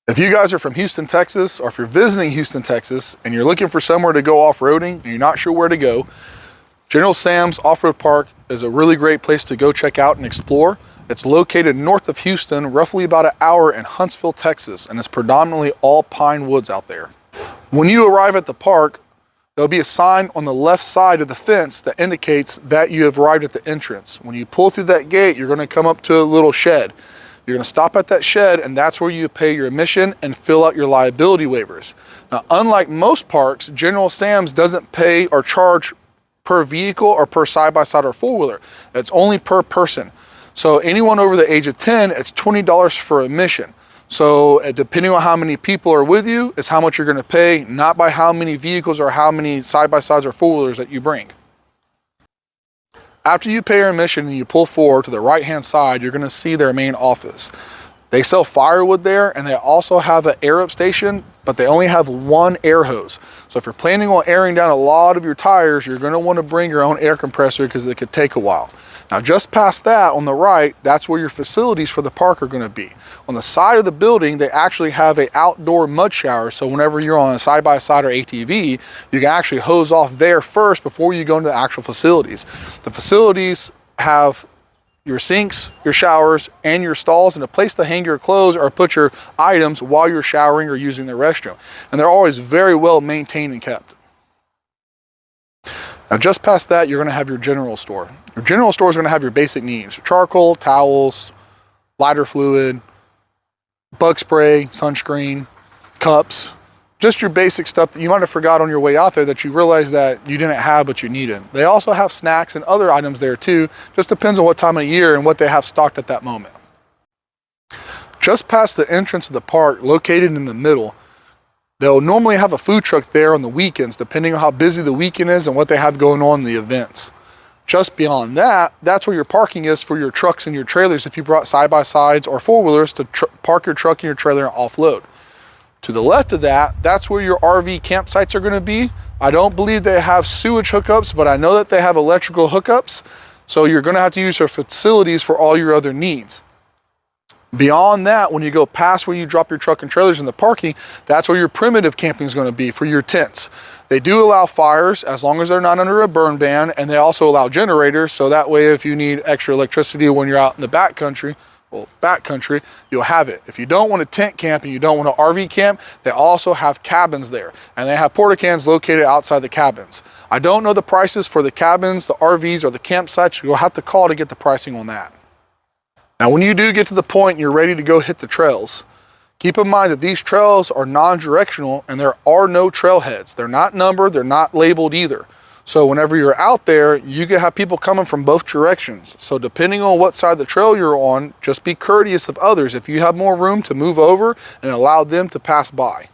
If you guys are from Houston, Texas, or if you're visiting Houston, Texas, and you're looking for somewhere to go off-roading and you're not sure where to go, General Sam's Off-Road Park is a really great place to go check out and explore. It's located north of Houston, roughly about an hour in Huntsville, Texas, and it's predominantly all pine woods out there. When you arrive at the park, there'll be a sign on the left side of the fence that indicates that you have arrived at the entrance. When you pull through that gate, you're going to come up to a little shed. You're going to stop at that shed, and that's where you pay your admission and fill out your liability waivers. Now, unlike most parks, General Sam's doesn't pay or charge per vehicle or per side-by-side or four-wheeler. It's only per person. So anyone over the age of 10, it's $20 for admission. So depending on how many people are with you, is how much you're going to pay, not by how many vehicles or how many side-by-sides or four-wheelers that you bring. After you pay your admission and you pull forward to the right-hand side, you're going to see their main office. They sell firewood there, and they also have an air up station, but they only have one air hose. So if you're planning on airing down a lot of your tires, you're going to want to bring your own air compressor because it could take a while. Now, just past that on the right, that's where your facilities for the park are going to be. On the side of the building, they actually have an outdoor mud shower. So whenever you're on a side-by-side or ATV, you can actually hose off there first before you go into the actual facilities. The facilities have your sinks, your showers, and your stalls, and a place to hang your clothes or put your items while you're showering or using the restroom. And they're always very well maintained and kept. Now, just past that, you're going to have your general store. Your general store is going to have your basic needs: charcoal, towels, lighter fluid, bug spray, sunscreen, cups, just your basic stuff that you might have forgot on your way out there that you realize that you didn't have but you needed. They also have snacks and other items there too. Just depends on what time of year and what they have stocked at that moment. Just past the entrance of the park, located in the middle, they'll normally have a food truck there on the weekends, depending on how busy the weekend is and what they have going on in the events. Just beyond that, that's where your parking is for your trucks and your trailers if you brought side-by-sides or four-wheelers to park your truck and your trailer and offload. To the left of that, that's where your RV campsites are going to be. I don't believe they have sewage hookups, but I know that they have electrical hookups, so you're going to have to use their facilities for all your other needs. Beyond that, when you go past where you drop your truck and trailers in the parking, that's where your primitive camping is going to be for your tents. They do allow fires as long as they're not under a burn ban, and they also allow generators, so that way if you need extra electricity when you're out in the backcountry, you'll have it. If you don't want to tent camp and you don't want to RV camp, they also have cabins there, and they have porta cans located outside the cabins. I don't know the prices for the cabins, the RVs, or the campsites. You'll have to call to get the pricing on that. Now, when you do get to the point and you're ready to go hit the trails, keep in mind that these trails are non-directional and there are no trailheads. They're not numbered, they're not labeled either. So whenever you're out there, you can have people coming from both directions. So depending on what side of the trail you're on, just be courteous of others. If you have more room, to move over and allow them to pass by.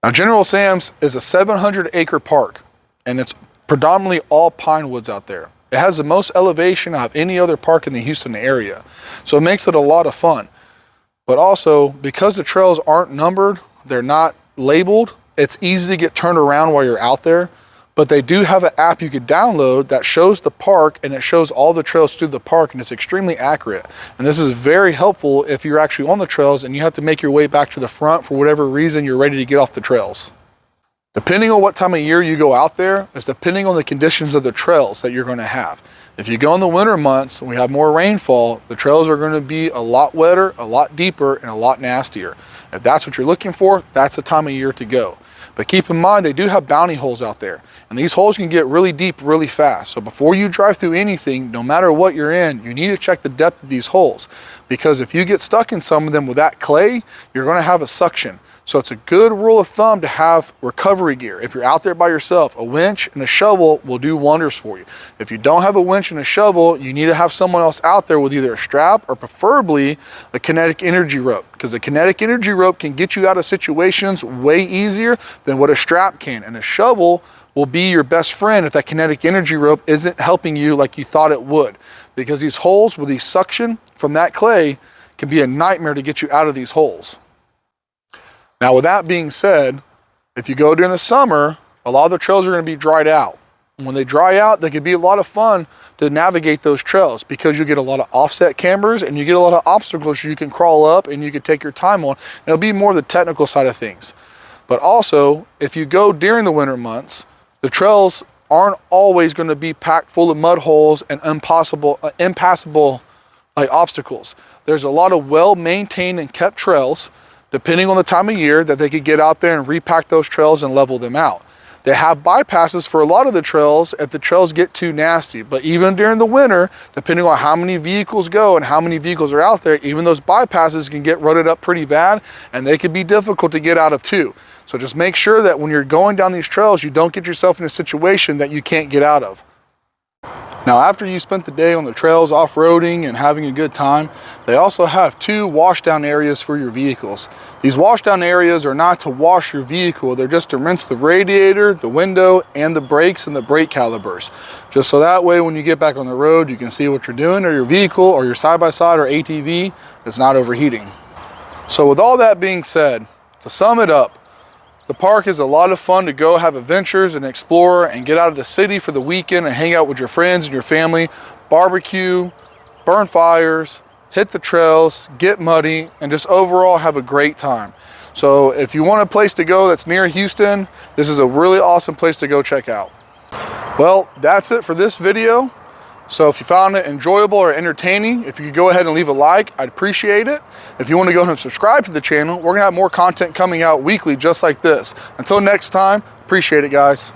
Now, General Sam's is a 700-acre park, and it's predominantly all pine woods out there. It has the most elevation of any other park in the Houston area. So it makes it a lot of fun. But also, because the trails aren't numbered, they're not labeled, it's easy to get turned around while you're out there. But they do have an app you could download that shows the park, and it shows all the trails through the park, and it's extremely accurate. And this is very helpful if you're actually on the trails and you have to make your way back to the front for whatever reason you're ready to get off the trails. Depending on what time of year you go out there, is depending on the conditions of the trails that you're going to have. If you go in the winter months and we have more rainfall, the trails are going to be a lot wetter, a lot deeper, and a lot nastier. If that's what you're looking for, that's the time of year to go. But keep in mind, they do have bounty holes out there, and these holes can get really deep really fast. So before you drive through anything, no matter what you're in, you need to check the depth of these holes, because if you get stuck in some of them with that clay, you're going to have a suction. So it's a good rule of thumb to have recovery gear. If you're out there by yourself, a winch and a shovel will do wonders for you. If you don't have a winch and a shovel, you need to have someone else out there with either a strap or preferably a kinetic energy rope, because a kinetic energy rope can get you out of situations way easier than what a strap can. And a shovel will be your best friend if that kinetic energy rope isn't helping you like you thought it would, because these holes with the suction from that clay can be a nightmare to get you out of these holes. Now, with that being said, if you go during the summer, a lot of the trails are going to be dried out. And when they dry out, they can be a lot of fun to navigate those trails, because you get a lot of offset cameras and you get a lot of obstacles you can crawl up and you can take your time on. And it'll be more the technical side of things. But also, if you go during the winter months, the trails aren't always going to be packed full of mud holes and impassable like obstacles. There's a lot of well-maintained and kept trails, depending on the time of year, that they could get out there and repack those trails and level them out. They have bypasses for a lot of the trails if the trails get too nasty. But even during the winter, depending on how many vehicles go and how many vehicles are out there, even those bypasses can get rutted up pretty bad, and they could be difficult to get out of too. So just make sure that when you're going down these trails, you don't get yourself in a situation that you can't get out of. Now, after you spent the day on the trails off-roading and having a good time, they also have 2 washdown areas for your vehicles. These washdown areas are not to wash your vehicle, they're just to rinse the radiator, the window, and the brakes and the brake calipers. Just so that way when you get back on the road, you can see what you're doing, or your vehicle or your side-by-side or ATV is not overheating. So with all that being said, to sum it up, the park is a lot of fun to go have adventures and explore and get out of the city for the weekend and hang out with your friends and your family, barbecue, burn fires, hit the trails, get muddy, and just overall have a great time. So if you want a place to go that's near Houston, this is a really awesome place to go check out. Well, that's it for this video. So if you found it enjoyable or entertaining, if you could go ahead and leave a like, I'd appreciate it. If you want to go ahead and subscribe to the channel, we're going to have more content coming out weekly just like this. Until next time, appreciate it, guys.